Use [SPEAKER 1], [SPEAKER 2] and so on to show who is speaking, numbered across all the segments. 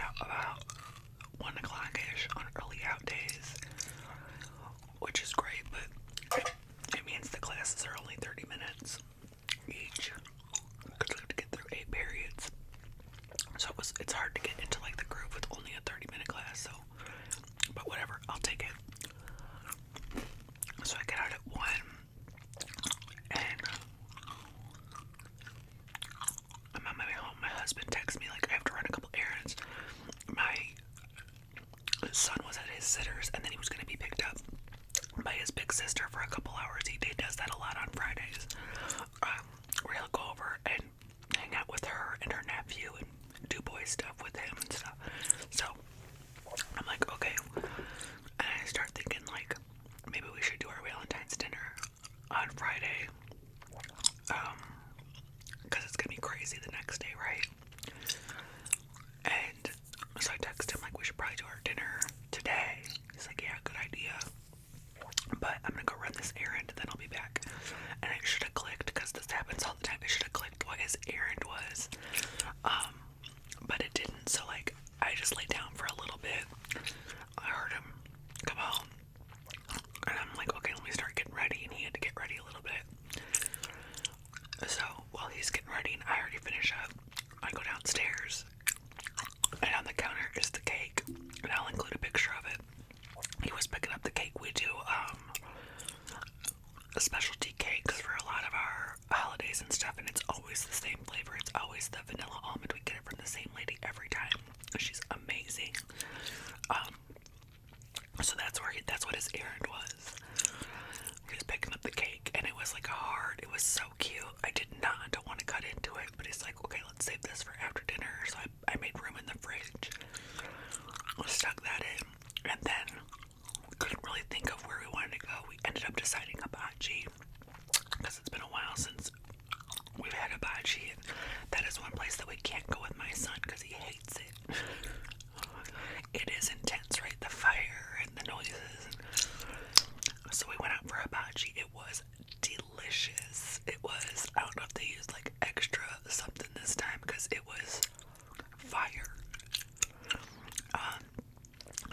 [SPEAKER 1] out about 1 o'clock-ish on early out days, which is great, but it means the classes are only 30 minutes each, because we have to get through 8 periods. So it's hard to get into like the groove with only a 30-minute class, so, but whatever, I'll take it. So I get out at 1, and I'm on my way home. My husband texts me like I have to run a couple errands. My son was at his sitter's, and then he was going to be picked up by his big sister for a couple hours. He does that a lot on Fridays, where he'll go over and hang out with her and her nephew and do boy stuff with him and stuff. So I'm like, okay, and I start thinking like maybe we should do our Valentine's dinner on Friday, because it's gonna be crazy the next day, right? And so I text him like we should probably do our dinner today. He's like, yeah, good idea, but I'm gonna go run this errand and then I'll be back. And it should have clicked, because this happens all the time. It should have clicked what his errand was, but it didn't. So like I just laid down for a little bit. I heard him come home, and I'm like, okay, let me start getting ready. And he had to get ready a little bit. So while he's getting ready and I already finish up, I go downstairs, and on the counter is the cake, and I'll include a picture of it. He was picking up the cake. We do a specialty cakes for a lot of our holidays and stuff, and it's always the same flavor. It's always the vanilla almond. We get it from the same lady every time. She's amazing. So that's what his errand was. He was picking up the cake, and it was like a heart. It was so cute. I don't want to cut into it, but he's like, okay, let's save this for after dinner. So I made room in the fridge. Stuck that in, and then couldn't really think of where we wanted to go. We ended up deciding hibachi, because it's been a while since we've had hibachi, and that is one place that we can't go with my son because he hates it. It is intense, right? The fire and the noises. So we went out for hibachi. It was delicious. It was, I don't know if they used like extra something this time, because it was fire.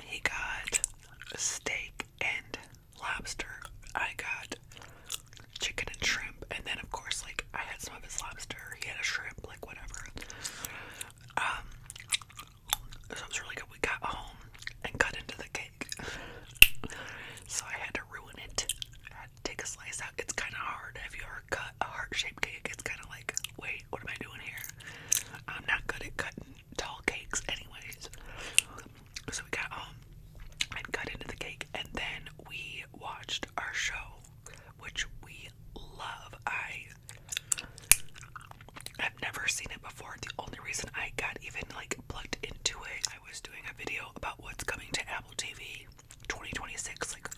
[SPEAKER 1] He got steak and lobster. I got chicken and shrimp, and then of course like I had some of his lobster. He had a shrimp, like whatever. So it was really good. We got home and cut into the cake. So I had to ruin it. I had to take a slice out. It's kind of hard. If you ever cut a heart-shaped cake, it's kind of like, wait, what am I doing here? I'm not good at cutting tall cakes anyways. So we got home and cut into the cake, and then we watched our show, which we love. I've never seen it before. The only reason I got even like plugged into it, I was doing a video about what's coming to Apple TV 2026, like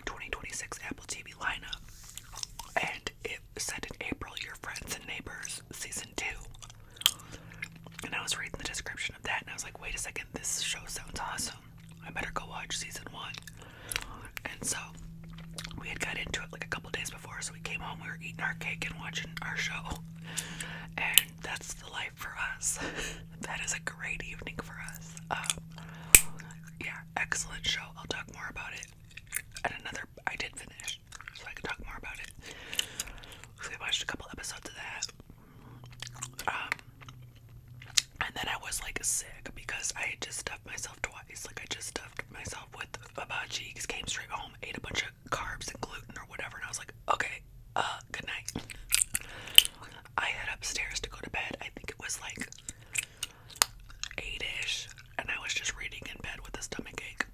[SPEAKER 1] 2026 Apple TV lineup, and it said in April, Your Friends and Neighbors season 2, and I was reading the description of that, and I was like, wait a second, this show sounds awesome. I better go watch season 1. And so we had got into it like a couple days before, so we came home, we were eating our cake and watching our show, and that's the life for us. That is a great evening for us. Yeah, excellent show. I'll talk more about it at I did finish, so I can talk more about it. So we watched a couple episodes of that. And then I was like sick because I had just stuffed myself twice. Like I just stuffed myself with hibachi, came straight home, ate a bunch of carbs and gluten or whatever, and I was like, okay, good night. I head upstairs to go to bed. I think it was like 8-ish, and I was just reading in bed with a stomach ache.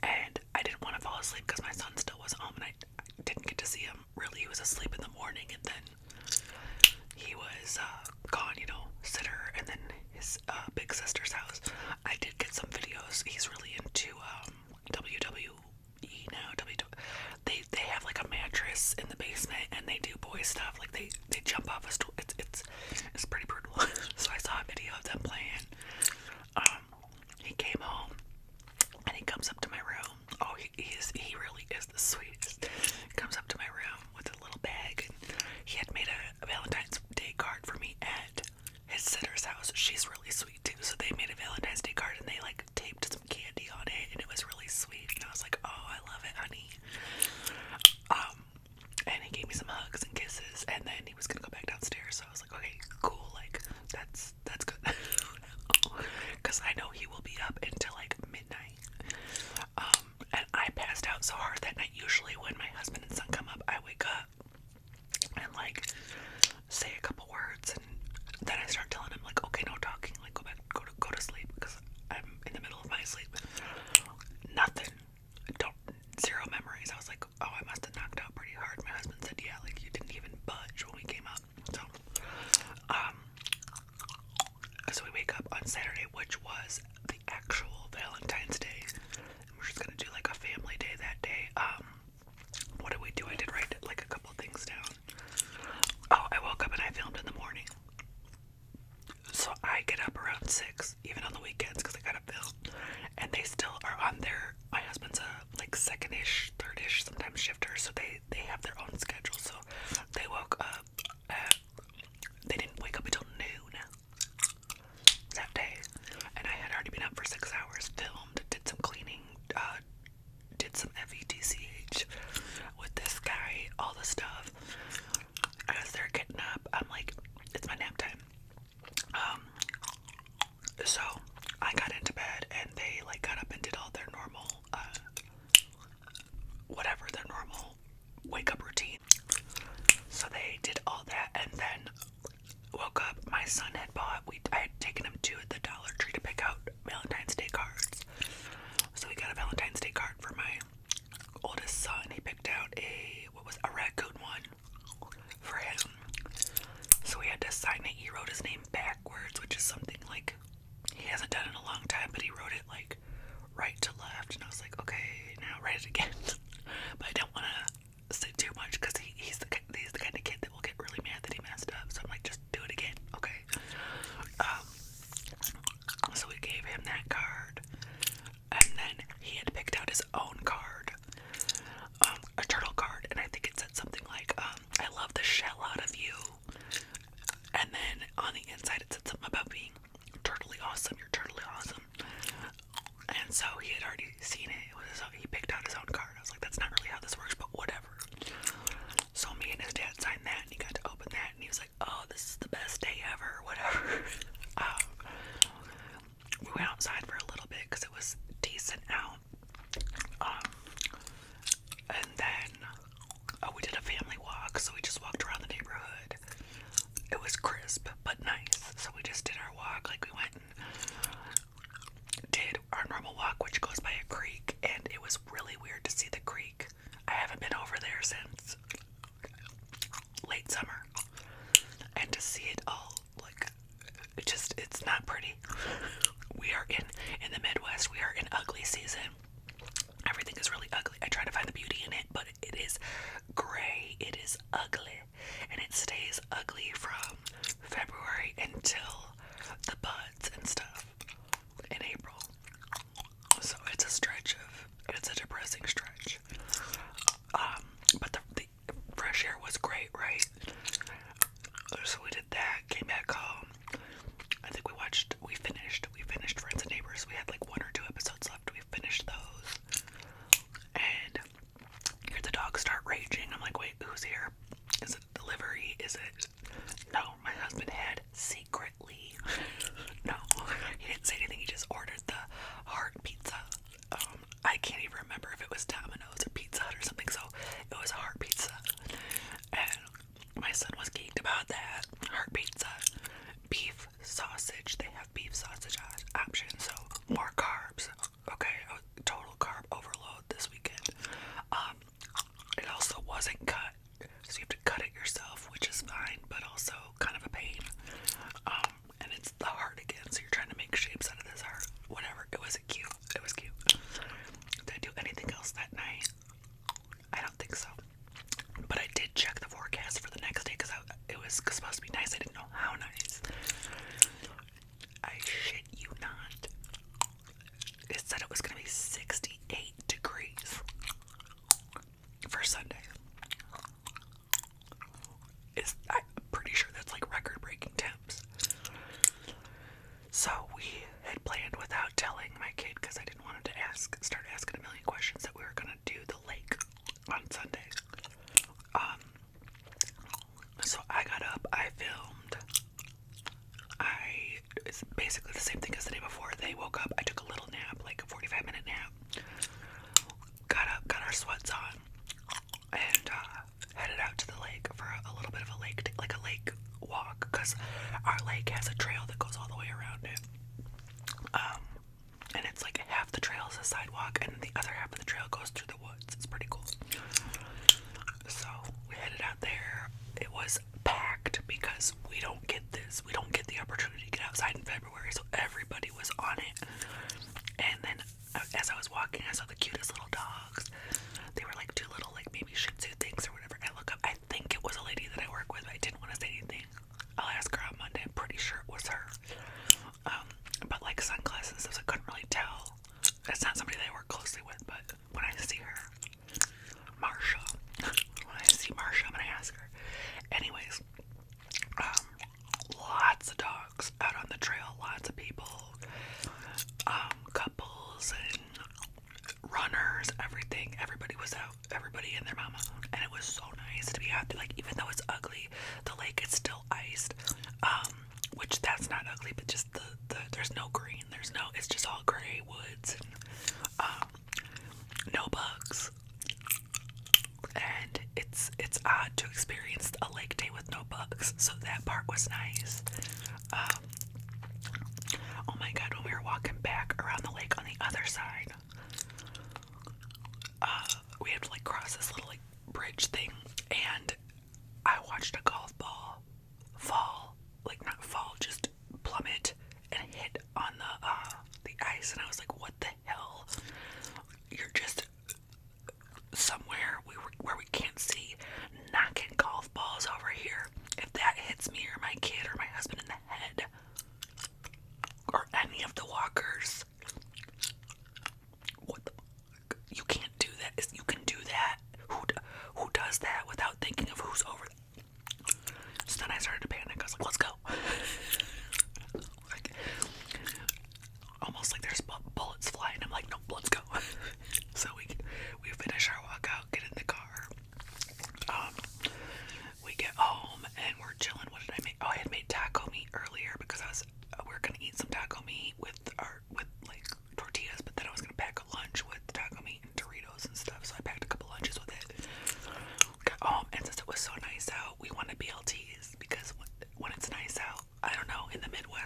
[SPEAKER 1] And I didn't want to fall asleep because my son still wasn't home, and I didn't get to see him. Really, he was asleep in the morning, and then he was gone, sitter, and then his big sister's house. I did get some videos. He's really into WWE now. They have like a mattress in the basement, and they do boy stuff. Like they jump off a stool. It's So we wake up on Saturday, which was the actual Valentine's Day. And we're just gonna do like a family day that day. What did we do? I did write like a couple things down. Oh, I woke up and I filmed in the morning. So I get up around 6, even on the weekends, because I gotta film. And they still are on their, my husband's a like second-ish, third-ish, sometimes shifter, so they have their own schedule. So they woke up they didn't wake up until noon that day. And I had already been up for 6 hours, filmed, did some cleaning, did some FETCH with this guy, all the stuff. As they're getting up, I'm like, it's my nap time. So I got into bed and they like got up and did all their normal, their normal wake up routine. So they did all that and then woke up. My son had bought, I had taken him to the Dollar Tree to pick out Valentine's Day cards. So we got a Valentine's Day card for my oldest son. He picked out a raccoon one for him. So we had to sign it. He wrote his name backwards, which is something like he hasn't done in a long time, but he wrote it like right to left. And I was like, okay, now write it again. But I don't want to say too much because he's the kind of kid that will get really mad that he messed up. So I'm like, just do it again, okay? So we gave him that card, and then he had picked out his own card, a turtle card, and I think it said something like, I love the shell out of you. And then on the inside it said something about being turtly awesome. You're turtly awesome. And so he had already seen it. He picked out his own card. I was like, that's not really how this works, but whatever. So me and his dad signed that, and he got to open that, and he was like, oh, this is the best day ever, whatever. We went outside for a little bit because it was decent out. And then we did a family walk, so we just walked around the neighborhood. It was crisp, but nice. So we just did our walk, like we went and did our normal walk, which goes by a creek, and it was really weird to see the creek. I haven't been over there since late summer, and to see it all, like, it's not pretty. We are in the Midwest, we are in ugly season. Everything is really ugly. I try to find the beauty in it, but it is gray, it is ugly, and it stays ugly from February until the buds and stuff in April. So it's a depressing stretch. But the fresh air was great, right? So we did that, came back home. I think we finished Friends and Neighbors. We had like 1 or 2 episodes left. We finished those. And hear the dogs start raging. I'm like, wait, who's here? Is it delivery? Is it? No, my husband had secretly. No, he didn't say anything. He just ordered the heart pizza. I can't even remember if it was Domino's or Pizza Hut or something. So it was a heart pizza. And my son was geeked about that. Heart pizza. Beef sausage. They have beef sausage options. So more carbs. Okay, total carb overload this weekend. It also wasn't cut, so you have to cut it yourself, which is fine, but also kind of a pain. And it's the heart again, so you're trying to make shapes out of this heart. Whatever. It was cute. It was cute. Did I do anything else that night? I don't think so. But I did check the forecast for the next day because it was supposed to be nice. I didn't know how nice. I shit you not. It said it was going to be 68 degrees for Sunday. I'm pretty sure that's like record-breaking temps. So we had planned without telling my kid, because I didn't want him to start asking a million questions, that we were going to do the lake on Sunday. So I got up, I filmed. It's basically the same thing as the day before. They woke up, I took a little nap, like a 45-minute nap. Got up, got our sweats on, and headed out to the lake for a little bit of a lake walk, because our lake has a trail that goes all the way around it. And it's like half the trail is a sidewalk, and the other half of the trail goes through the woods. It's pretty cool. So we headed out there. It was packed because we don't get the opportunity to get outside in February.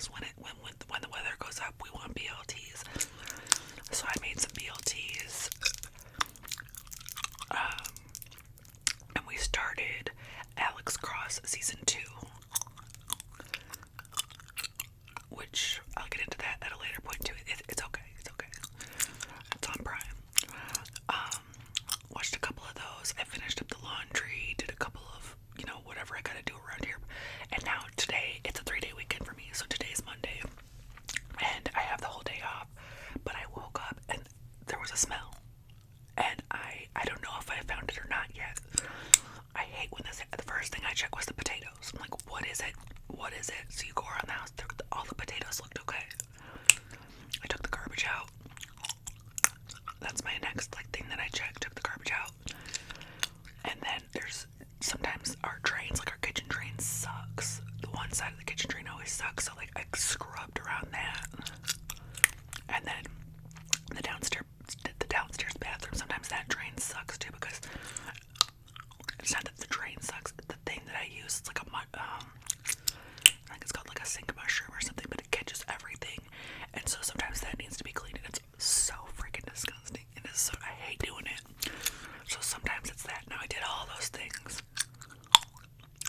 [SPEAKER 1] because when the weather goes up, we want BLTs. So I made some BLTs. And we started Alex Cross season 2, which I'll get into that at a later point too. It's okay. It's on Prime. Watched a couple of those. I finished up the laundry, did a couple of, whatever I gotta do around here. And now today, it's a 3-day weekend for me. So today's Monday. And I have the whole day off. But I woke up and there was a smell. And I don't know if I found it or not yet. I hate when the first thing I checked was the potatoes. I'm like, what is it? So you go around the house, all the potatoes looked okay. I took the garbage out. That's my next thing that I checked. Took the garbage out. And then there's sometimes our drains, our kitchen drain sucks. The one side of the kitchen drain always sucks. So I scrubbed around that. And then the downstairs bathroom, sometimes that drain sucks too, because it's not that the drain sucks. The thing that I use, it's like I think it's called a sink mushroom or something, but it catches everything. And so sometimes that needs to be cleaned, and it's so freaking disgusting. I hate doing it. So sometimes it's that. Now I did all those things,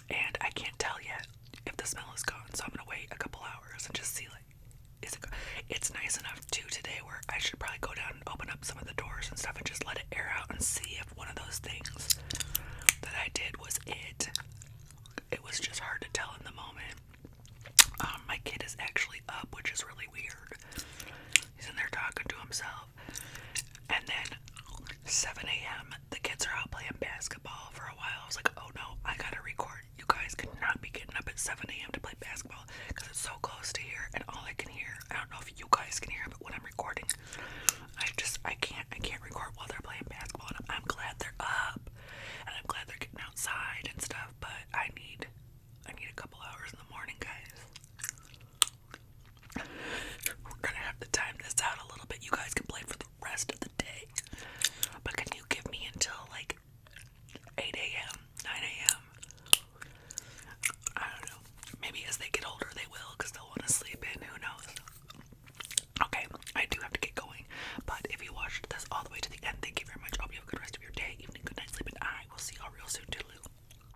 [SPEAKER 1] and I can't tell yet if the smell is gone. So I'm gonna wait a couple hours and just see is it gone? It's nice enough too today where I should probably go down and open up some of the doors and stuff and just let it air out and see if one of those things that I did was it. It was just hard to tell in the moment. My kid is actually up, which is really weird. He's in there talking to himself. And then 7 a.m. the kids are out playing basketball for a while. I was like, oh no, I gotta record. You guys cannot be getting up at 7 a.m. to play basketball because it's so close to here, and all I can hear, I don't know if you guys can hear, but when I'm recording, I can't record while they're